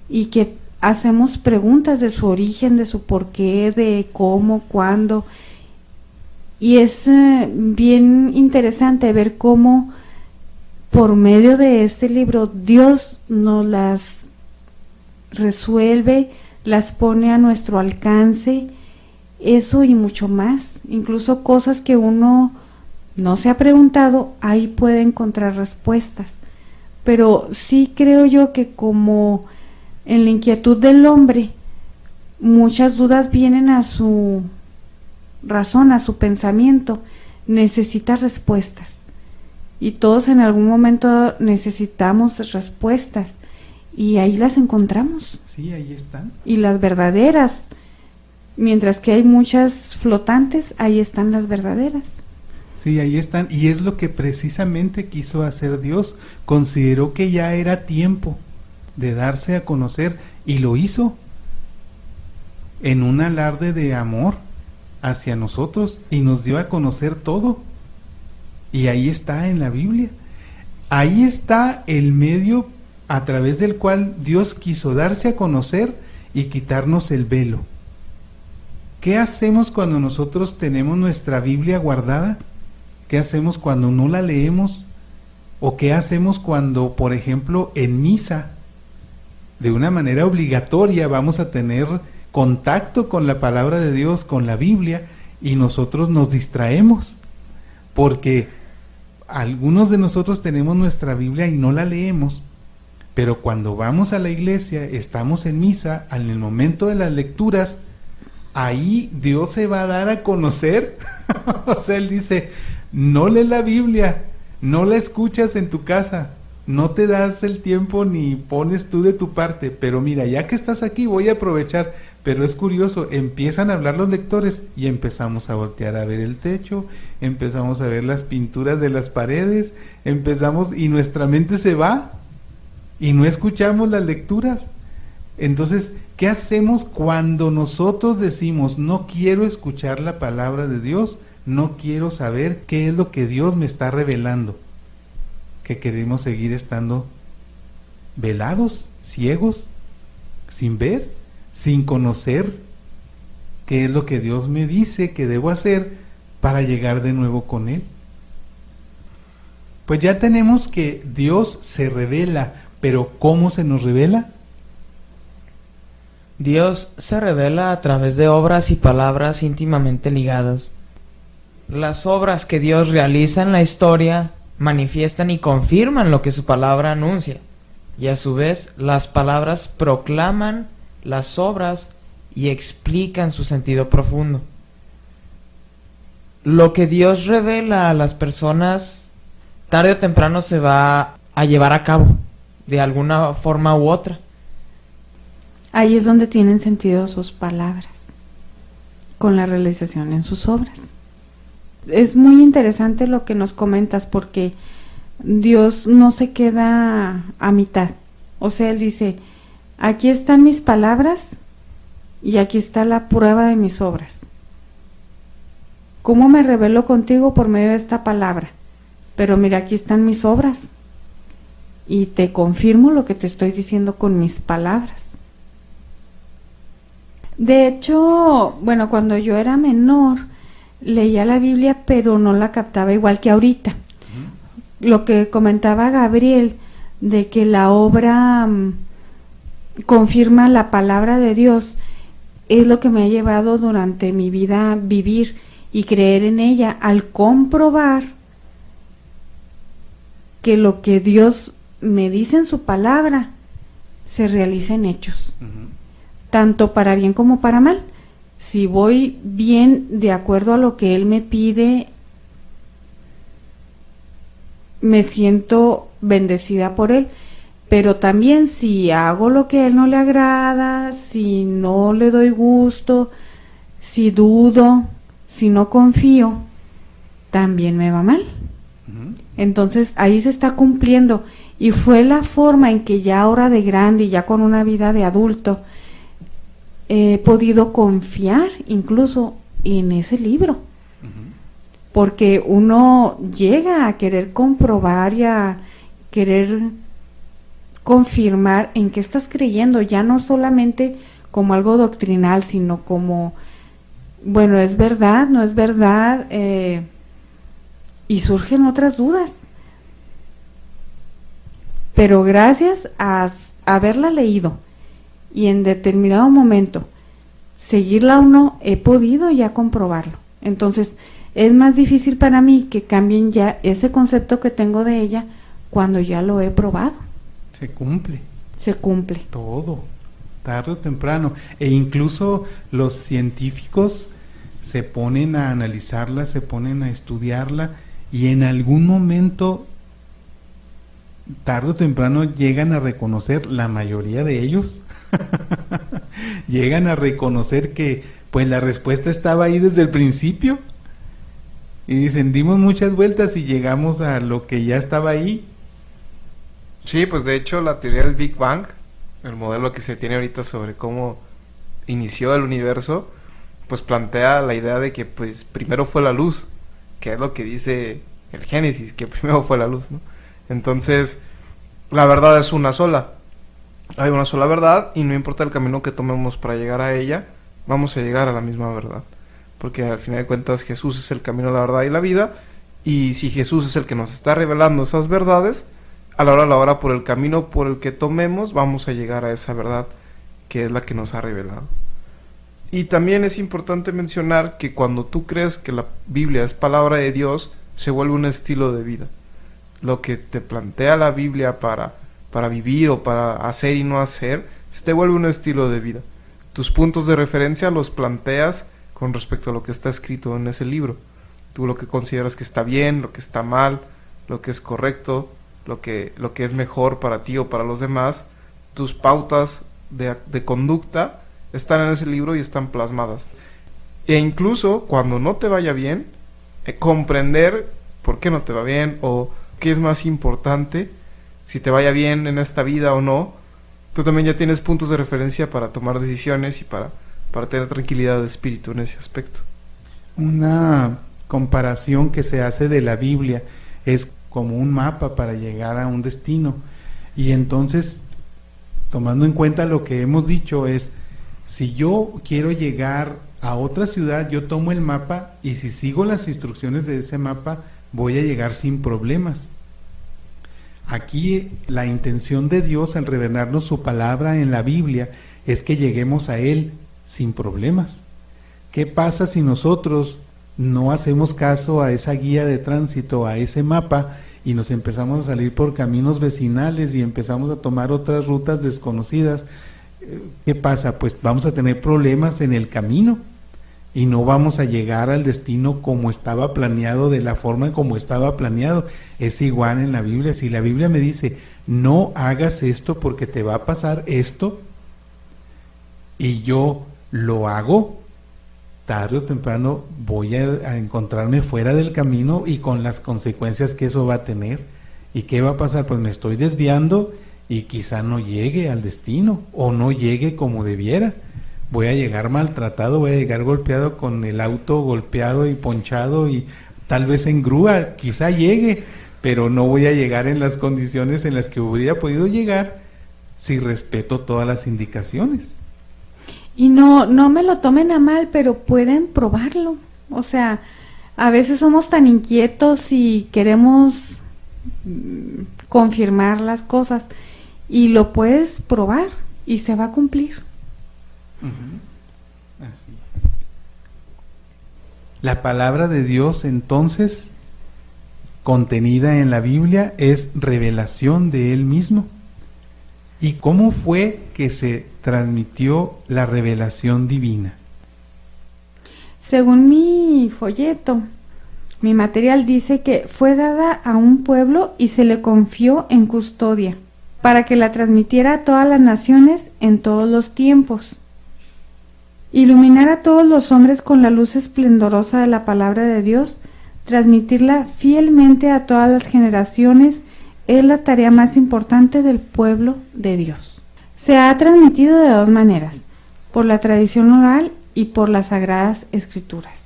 y que hacemos preguntas de su origen, de su porqué, de cómo, cuándo. Y es bien interesante ver cómo por medio de este libro Dios nos las resuelve, las pone a nuestro alcance, eso y mucho más, incluso cosas que uno no se ha preguntado, ahí puede encontrar respuestas. Pero sí creo yo que como en la inquietud del hombre, muchas dudas vienen a su razón, a su pensamiento, necesita respuestas. Y todos en algún momento necesitamos respuestas, y ahí las encontramos. Sí, ahí están. Y las verdaderas, mientras que hay muchas flotantes, ahí están las verdaderas. Sí, ahí están, y es lo que precisamente quiso hacer Dios. Consideró que ya era tiempo de darse a conocer, y lo hizo en un alarde de amor hacia nosotros, y nos dio a conocer todo. Y ahí está en la Biblia. Ahí está el medio a través del cual Dios quiso darse a conocer y quitarnos el velo. ¿Qué hacemos cuando nosotros tenemos nuestra Biblia guardada? ¿Qué hacemos cuando no la leemos? ¿O qué hacemos cuando, por ejemplo, en misa, de una manera obligatoria, vamos a tener contacto con la palabra de Dios, con la Biblia, y nosotros nos distraemos? Porque algunos de nosotros tenemos nuestra Biblia y no la leemos, pero cuando vamos a la iglesia, estamos en misa, en el momento de las lecturas, ahí Dios se va a dar a conocer. O sea, Él dice, no lees la Biblia, no la escuchas en tu casa, no te das el tiempo ni pones tú de tu parte, pero mira, ya que estás aquí voy a aprovechar. Pero es curioso, empiezan a hablar los lectores y empezamos a voltear a ver el techo, empezamos a ver las pinturas de las paredes, y nuestra mente se va y no escuchamos las lecturas. Entonces, ¿qué hacemos cuando nosotros decimos, no quiero escuchar la palabra de Dios, no quiero saber qué es lo que Dios me está revelando? Que queremos seguir estando velados, ciegos, sin ver, sin conocer qué es lo que Dios me dice que debo hacer para llegar de nuevo con Él. Pues ya tenemos que Dios se revela, pero ¿cómo se nos revela? Dios se revela a través de obras y palabras íntimamente ligadas. Las obras que Dios realiza en la historia manifiestan y confirman lo que su palabra anuncia, y a su vez las palabras proclaman las obras y explican su sentido profundo. Lo que Dios revela a las personas tarde o temprano se va a llevar a cabo de alguna forma u otra. Ahí es donde tienen sentido sus palabras, con la realización en sus obras. Es muy interesante lo que nos comentas, porque Dios no se queda a mitad. O sea, Él dice, aquí están mis palabras y aquí está la prueba de mis obras. ¿Cómo me revelo contigo? Por medio de esta palabra. Pero mira, aquí están mis obras y te confirmo lo que te estoy diciendo con mis palabras. De hecho, bueno, cuando yo era menor, leía la Biblia, pero no la captaba igual que ahorita. Lo que comentaba Gabriel, de que la obra confirma la palabra de Dios, es lo que me ha llevado durante mi vida vivir y creer en ella, al comprobar que lo que Dios me dice en su palabra se realiza en hechos, tanto para bien como para mal. Si voy bien de acuerdo a lo que Él me pide, me siento bendecida por Él. Pero también si hago lo que a Él no le agrada, si no le doy gusto, si dudo, si no confío, también me va mal. Entonces ahí se está cumpliendo, y fue la forma en que ya ahora de grande y ya con una vida de adulto he podido confiar incluso en ese libro, porque uno llega a querer comprobar y a querer confirmar en qué estás creyendo, ya no solamente como algo doctrinal, sino como, bueno, ¿es verdad? ¿No es verdad? Y surgen otras dudas. Pero gracias a haberla leído y en determinado momento seguirla o no, he podido ya comprobarlo. Entonces, es más difícil para mí que cambien ya ese concepto que tengo de ella cuando ya lo he probado. Se cumple. Se cumple. Todo, tarde o temprano. E incluso los científicos se ponen a analizarla, se ponen a estudiarla, y en algún momento, tarde o temprano, llegan a reconocer, la mayoría de ellos, llegan a reconocer que pues la respuesta estaba ahí desde el principio. Y dicen, dimos muchas vueltas y llegamos a lo que ya estaba ahí. Sí, pues de hecho la teoría del Big Bang, el modelo que se tiene ahorita sobre cómo inició el universo, pues plantea la idea de que pues primero fue la luz, que es lo que dice el Génesis, que primero fue la luz, ¿no? Entonces, la verdad es una sola. Hay una sola verdad, y no importa el camino que tomemos para llegar a ella, vamos a llegar a la misma verdad. Porque al final de cuentas Jesús es el camino, la verdad y la vida, y si Jesús es el que nos está revelando esas verdades, a la hora por el camino por el que tomemos, vamos a llegar a esa verdad que es la que nos ha revelado. Y también es importante mencionar que cuando tú crees que la Biblia es palabra de Dios, se vuelve un estilo de vida. Lo que te plantea la Biblia para vivir o para hacer y no hacer, se te vuelve un estilo de vida. Tus puntos de referencia los planteas con respecto a lo que está escrito en ese libro. Tú lo que consideras que está bien, lo que está mal, lo que es correcto, lo que es mejor para ti o para los demás, tus pautas de conducta están en ese libro y están plasmadas. E incluso cuando no te vaya bien, comprender por qué no te va bien o qué es más importante, si te vaya bien en esta vida o no, tú también ya tienes puntos de referencia para tomar decisiones y para tener tranquilidad de espíritu en ese aspecto. Una comparación que se hace de la Biblia es como un mapa para llegar a un destino, y entonces, tomando en cuenta lo que hemos dicho, es si yo quiero llegar a otra ciudad, yo tomo el mapa, y si sigo las instrucciones de ese mapa, voy a llegar sin problemas. Aquí la intención de Dios al revelarnos su palabra en la Biblia es que lleguemos a Él sin problemas. ¿Qué pasa si nosotros no hacemos caso a esa guía de tránsito, a ese mapa, y nos empezamos a salir por caminos vecinales y empezamos a tomar otras rutas desconocidas? ¿Qué pasa? Pues vamos a tener problemas en el camino y no vamos a llegar al destino como estaba planeado, de la forma como estaba planeado. Es igual en la Biblia. Si la Biblia me dice, no hagas esto porque te va a pasar esto, y yo lo hago, tarde o temprano voy a encontrarme fuera del camino y con las consecuencias que eso va a tener. ¿Y qué va a pasar? Pues me estoy desviando y quizá no llegue al destino, o no llegue como debiera. Voy a llegar maltratado, voy a llegar golpeado, con el auto golpeado y ponchado, y tal vez en grúa, quizá llegue, pero no voy a llegar en las condiciones en las que hubiera podido llegar si respeto todas las indicaciones. Y no me lo tomen a mal, pero pueden probarlo. O sea, a veces somos tan inquietos y queremos confirmar las cosas, y lo puedes probar y se va a cumplir. Así. La palabra de Dios, entonces, contenida en la Biblia, es revelación de Él mismo. ¿Y cómo fue que se transmitió la revelación divina? Según mi folleto, mi material dice que fue dada a un pueblo y se le confió en custodia, para que la transmitiera a todas las naciones en todos los tiempos. Iluminar a todos los hombres con la luz esplendorosa de la palabra de Dios, transmitirla fielmente a todas las generaciones, es la tarea más importante del pueblo de Dios. Se ha transmitido de dos maneras, por la tradición oral y por las sagradas escrituras.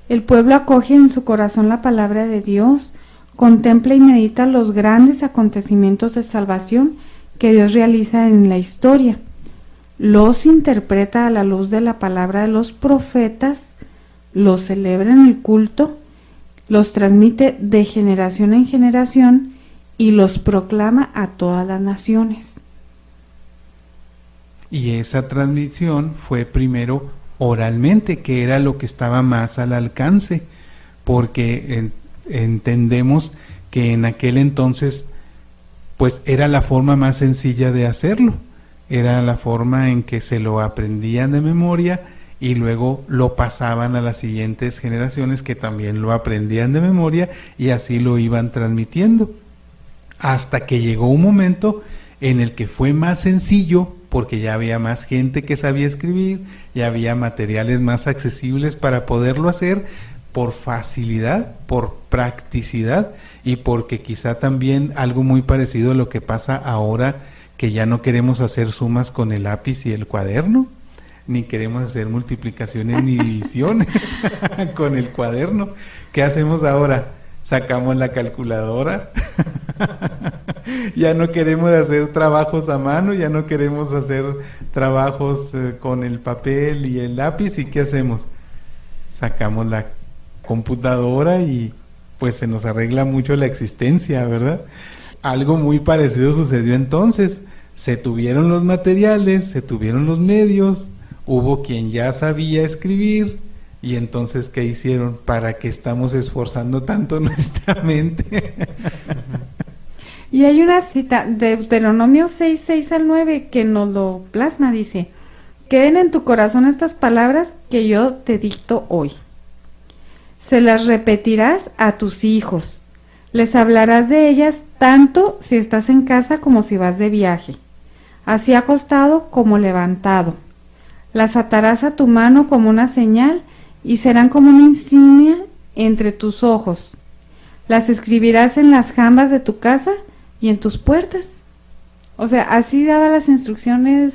El pueblo acoge en su corazón la palabra de Dios, contempla y medita los grandes acontecimientos de salvación que Dios realiza en la historia, los interpreta a la luz de la palabra de los profetas, los celebra en el culto, los transmite de generación en generación y los proclama a todas las naciones. Y esa transmisión fue primero oralmente, que era lo que estaba más al alcance, porque entendemos que en aquel entonces pues era la forma más sencilla de hacerlo, era la forma en que se lo aprendían de memoria y luego lo pasaban a las siguientes generaciones que también lo aprendían de memoria y así lo iban transmitiendo, hasta que llegó un momento en el que fue más sencillo, porque ya había más gente que sabía escribir, ya había materiales más accesibles para poderlo hacer, por facilidad, por practicidad y porque quizá también algo muy parecido a lo que pasa ahora, que ya no queremos hacer sumas con el lápiz y el cuaderno, ni queremos hacer multiplicaciones ni divisiones con el cuaderno. ¿Qué hacemos ahora? Sacamos la calculadora. Ya no queremos hacer trabajos a mano, ya no queremos hacer trabajos con el papel y el lápiz. ¿Y qué hacemos? Sacamos la computadora y pues se nos arregla mucho la existencia, ¿verdad? Algo muy parecido sucedió entonces. Se tuvieron los materiales, se tuvieron los medios, hubo quien ya sabía escribir y entonces ¿qué hicieron? ¿Para qué estamos esforzando tanto nuestra mente? Y hay una cita de Deuteronomio 6:6-9 que nos lo plasma, dice: queden en tu corazón estas palabras que yo te dicto hoy. Se las repetirás a tus hijos, les hablarás de ellas tanto si estás en casa como si vas de viaje, así acostado como levantado. Las atarás a tu mano como una señal y serán como una insignia entre tus ojos. Las escribirás en las jambas de tu casa y en tus puertas. O sea, así daba las instrucciones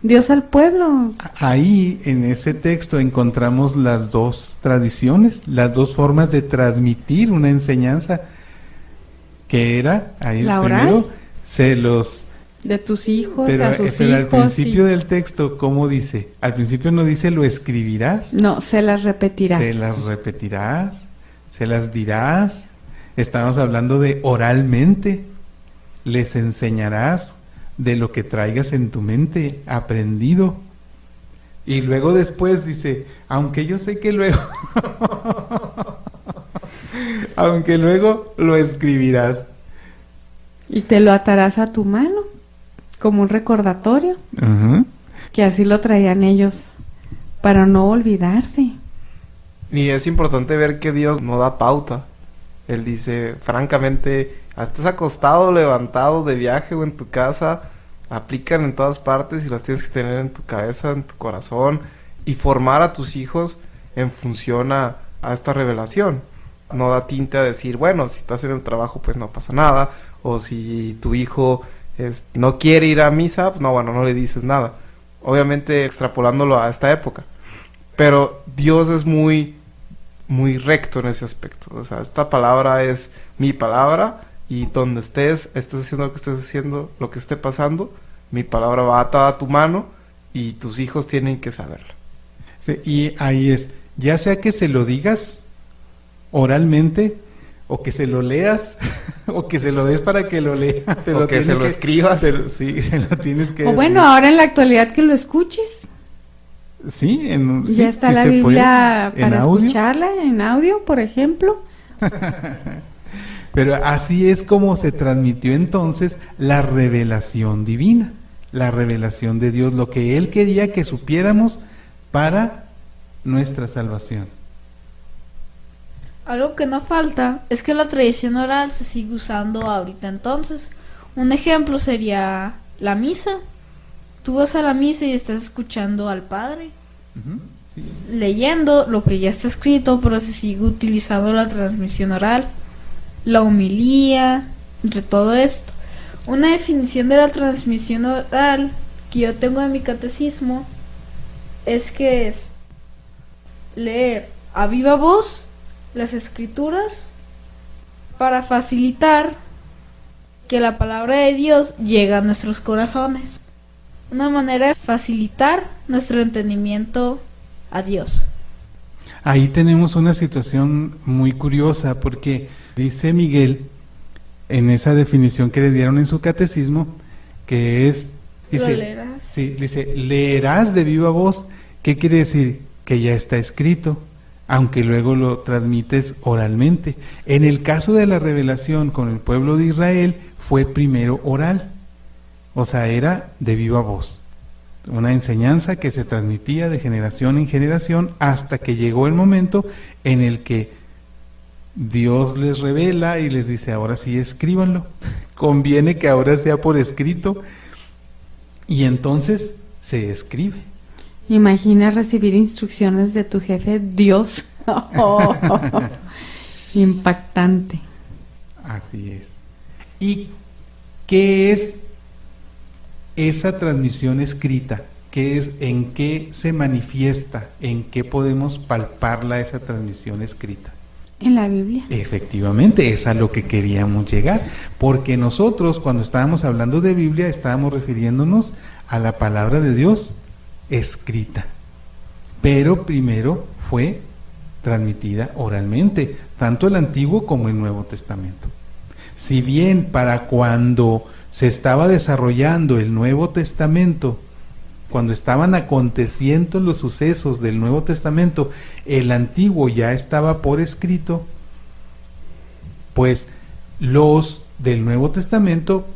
Dios al pueblo. Ahí en ese texto encontramos las dos tradiciones, las dos formas de transmitir una enseñanza, que era ahí la primero oral, se los de tus hijos pero, a sus pero hijos. al principio y... del texto, ¿cómo dice? Al principio no dice lo escribirás. No, se las repetirás. Se las repetirás, se las dirás. Estamos hablando de oralmente. Les enseñarás de lo que traigas en tu mente aprendido. Y luego después dice, aunque yo sé que luego aunque luego lo escribirás. Y te lo atarás a tu mano, como un recordatorio. Uh-huh. Que así lo traían ellos, para no olvidarse. Y es importante ver que Dios no da pauta. Él dice, francamente, estás acostado, levantado, de viaje o en tu casa, aplican en todas partes y las tienes que tener en tu cabeza, en tu corazón, y formar a tus hijos en función a esta revelación. No da tinte a decir, bueno, si estás en el trabajo pues no pasa nada, o si tu hijo no quiere ir a misa, pues no, bueno, no le dices nada. Obviamente extrapolándolo a esta época. Pero Dios es muy recto en ese aspecto. O sea, esta palabra es mi palabra y donde estés haciendo lo que estés haciendo, lo que esté pasando, mi palabra va atada a tu mano y tus hijos tienen que saberlo. Sí, y ahí es, ya sea que se lo digas oralmente o que se lo leas, o que se lo des para que lo lea. O que se lo escribas. Sí, se lo tienes que O bueno, decir. ahora en la actualidad que lo escuches. Sí, sí, Ya está sí la se puede. Biblia ¿En para audio? escucharla en audio, por ejemplo. Pero así es como se transmitió entonces la revelación divina, la revelación de Dios, lo que Él quería que supiéramos para nuestra salvación. Algo que no falta es que la tradición oral se sigue usando ahorita entonces. Un ejemplo sería la misa. Tú vas a la misa y estás escuchando al Padre, Sí. leyendo lo que ya está escrito, pero se sigue utilizando la transmisión oral, la homilía, entre todo esto. Una definición de la transmisión oral que yo tengo en mi catecismo es que es leer a viva voz las escrituras para facilitar que la palabra de Dios llegue a nuestros corazones. Una manera de facilitar nuestro entendimiento a Dios. Ahí tenemos una situación muy curiosa porque dice Miguel en esa definición que le dieron en su catecismo que es, ¿Lo dice, leerás? sí, dice, leerás de viva voz. ¿Qué quiere decir? Que ya está escrito, aunque luego lo transmites oralmente. En el caso de la revelación con el pueblo de Israel fue primero oral, o sea, era de viva voz. Una enseñanza que se transmitía de generación en generación hasta que llegó el momento en el que Dios les revela y les dice, ahora sí escríbanlo, conviene que ahora sea por escrito, y entonces se escribe. Imagina recibir instrucciones de tu jefe, Dios. Oh, impactante. Así es. ¿Y qué es esa transmisión escrita? ¿Qué es, en qué se manifiesta? ¿En qué podemos palparla esa transmisión escrita? En la Biblia. Efectivamente, es a lo que queríamos llegar, porque nosotros cuando estábamos hablando de Biblia estábamos refiriéndonos a la palabra de Dios escrita, pero primero fue transmitida oralmente, tanto el Antiguo como el Nuevo Testamento. Si bien para cuando se estaba desarrollando el Nuevo Testamento, cuando estaban aconteciendo los sucesos del Nuevo Testamento, el Antiguo ya estaba por escrito, pues los del Nuevo Testamento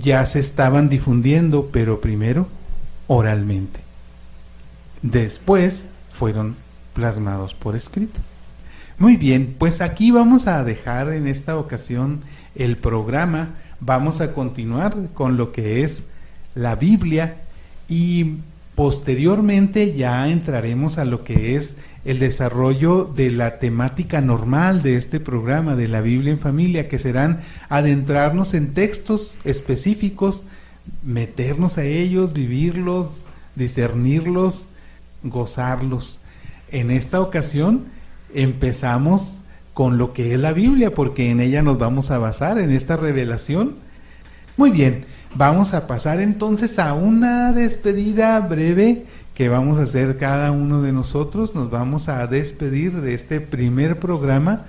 ya se estaban difundiendo, pero primero oralmente. Después fueron plasmados por escrito. Muy bien, pues aquí vamos a dejar en esta ocasión el programa. Vamos a continuar con lo que es la Biblia y posteriormente ya entraremos a lo que es el desarrollo de la temática normal de este programa de la Biblia en familia, que serán adentrarnos en textos específicos, meternos a ellos, vivirlos, discernirlos, gozarlos. En esta ocasión empezamos con lo que es la Biblia, porque en ella nos vamos a basar, en esta revelación. Muy bien, vamos a pasar entonces a una despedida breve que vamos a hacer cada uno de nosotros. Nos vamos a despedir de este primer programa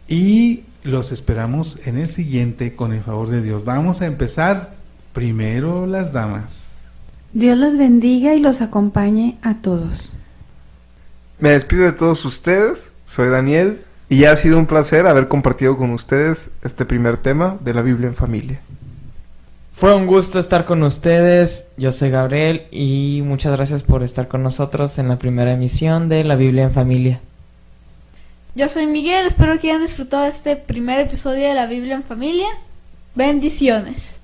y los esperamos en el siguiente con el favor de Dios. Vamos a empezar primero las damas. Dios los bendiga y los acompañe a todos. Me despido de todos ustedes, soy Daniel y ha sido un placer haber compartido con ustedes este primer tema de la Biblia en familia. Fue un gusto estar con ustedes, yo soy Gabriel y muchas gracias por estar con nosotros en la primera emisión de la Biblia en familia. Yo soy Miguel, espero que hayan disfrutado de este primer episodio de la Biblia en familia. Bendiciones.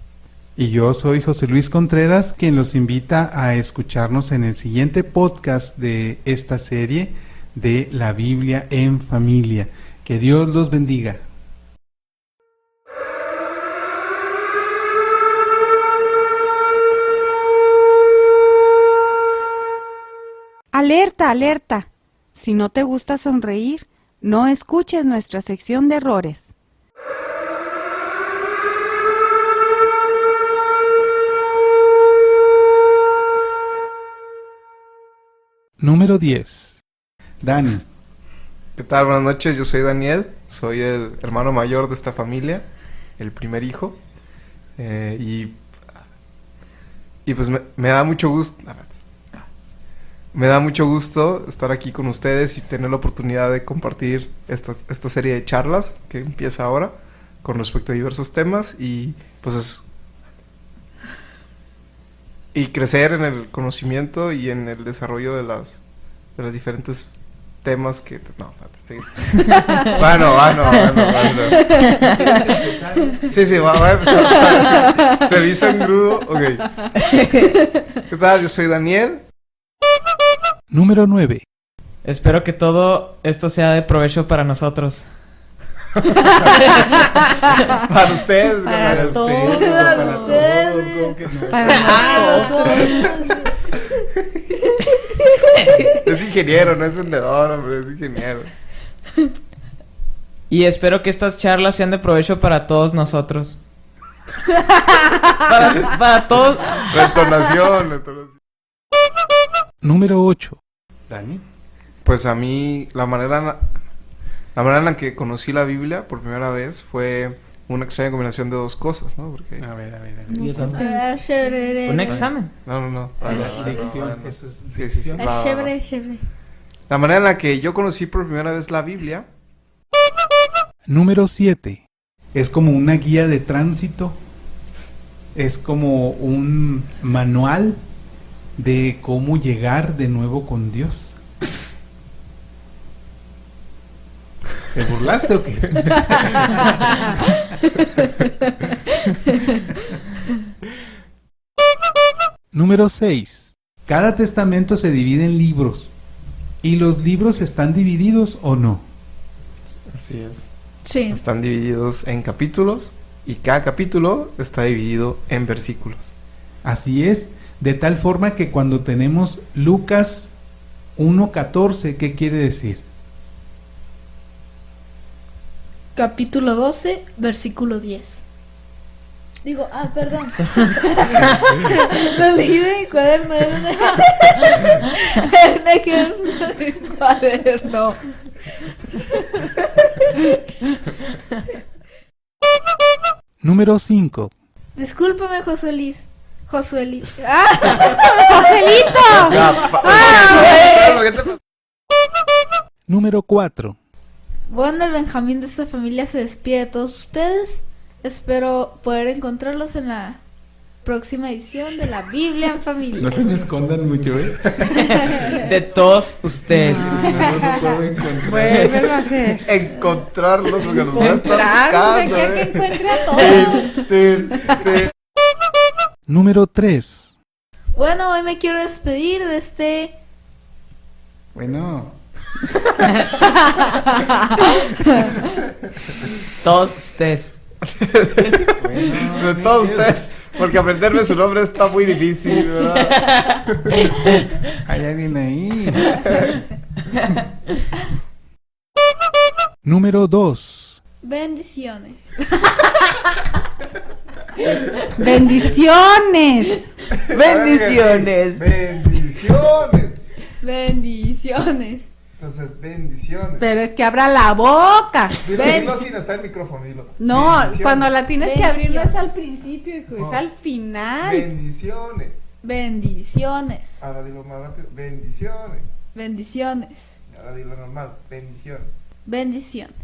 Y yo soy José Luis Contreras, quien los invita a escucharnos en el siguiente podcast de esta serie de la Biblia en familia. Que Dios los bendiga. Alerta, alerta. Si no te gusta sonreír, no escuches nuestra sección de errores. Número 10. Dani. ¿Qué tal? Buenas noches, yo soy Daniel, soy el hermano mayor de esta familia, el primer hijo. Y pues me da mucho gusto. Me da mucho gusto estar aquí con ustedes y tener la oportunidad de compartir esta serie de charlas que empieza ahora con respecto a diversos temas y y crecer en el conocimiento y en el desarrollo de los diferentes temas que... No, bueno. Sí, va a empezar. Se me hizo engrudo. Ok. ¿Qué tal? Yo soy Daniel. Número 9. Espero que todo esto sea de provecho para nosotros. Para ustedes. Para todos, para ustedes. todos. ¿Cómo que no? Para nosotros. Es ingeniero, no es vendedor, hombre, es ingeniero. Y espero que estas charlas sean de provecho para todos nosotros. para todos. La entonación. Número 8. Dani. Pues a mí, la manera en la que conocí la Biblia por primera vez fue una extraña combinación de dos cosas, ¿no? Porque... A ver. Un examen. No. Dicción, eso es Sí, dicción. va. Chévere. La manera en la que yo conocí por primera vez la Biblia... Número 7. Es como una guía de tránsito. Es como un manual de cómo llegar de nuevo con Dios. ¿Te burlaste o qué? Número 6. Cada testamento se divide en libros. ¿Y los libros están divididos o no? Así es. Sí. Están divididos en capítulos y cada capítulo está dividido en versículos. Así es, de tal forma que cuando tenemos Lucas 1:14, ¿qué quiere decir? Capítulo 12, versículo 10. Digo, perdón. Lo leí de mi cuaderno. Era un ejemplo de mi cuaderno. Número 5. Discúlpame, Josuelito. ¡Joselito! Número 4. Bueno, el Benjamín de esta familia se despide de todos ustedes. Espero poder encontrarlos en la próxima edición de la Biblia en Familia. No se me escondan mucho, ¿eh? De todos ustedes. No puedo encontrar. Vuélvelo a hacer. Encontrarlos porque nos van a Encontrarlos, estar ¿de qué que buscando, encuentre a todos? Número 3. Bueno, hoy me quiero despedir de este... Bueno, Todos ustedes. De todos ustedes, porque aprenderme su nombre está muy difícil, ¿verdad? hay alguien ahí. Número 2. Bendiciones. ¡Bendiciones! Bendiciones. Bendiciones. Bendiciones. Entonces, bendiciones. Pero es que abra la boca. Dilo sin estar el micrófono, dilo. No, Bendiciones. cuando la tienes que abrir no es Bendiciones. al principio, hijo, No. es al final. Bendiciones. Bendiciones. Ahora dilo más rápido. Bendiciones. Bendiciones. Ahora dilo normal. Bendiciones. Bendiciones.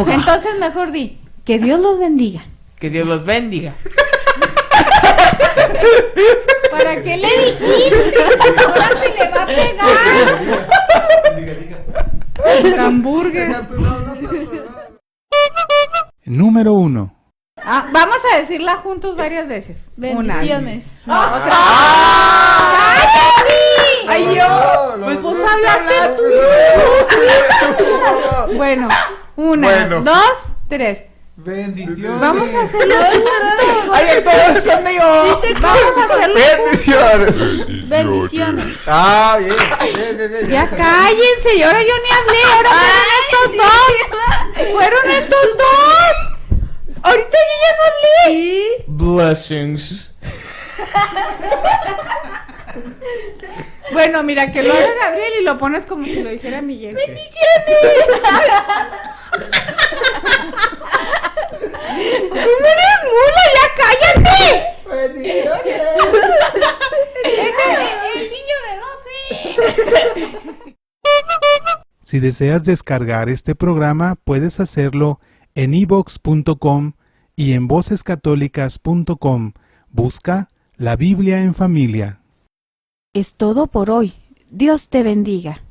Entonces mejor di, que Dios los bendiga. Que Dios los bendiga. ¿Para qué le dijiste? Ahora se le va a pegar. El hamburguer. Número 1. Vamos a decirla juntos varias veces. Bendiciones. ¡Ay, yo! Pues hablaste tú. Bueno, una, Bueno. 2, 3. Bendiciones. Vamos a hacerlo juntos. ¡Ay, todos son de yo! Vamos a hacerlo juntos. Bendiciones. Bendiciones. Ah, bien. Ya cállense, y ahora yo ni hablé, ahora fueron estos dos. Fueron estos dos. Ahorita yo ya no hablé. Blessings. Bueno, mira, que lo haga Gabriel y lo pones como si lo dijera Miguel. ¡Tú eres mula! ¡Ya cállate! ¡Ese es el niño de 12! Si deseas descargar este programa, puedes hacerlo en ivox.com y en vocescatólicas.com. Busca La Biblia en Familia. Es todo por hoy. Dios te bendiga.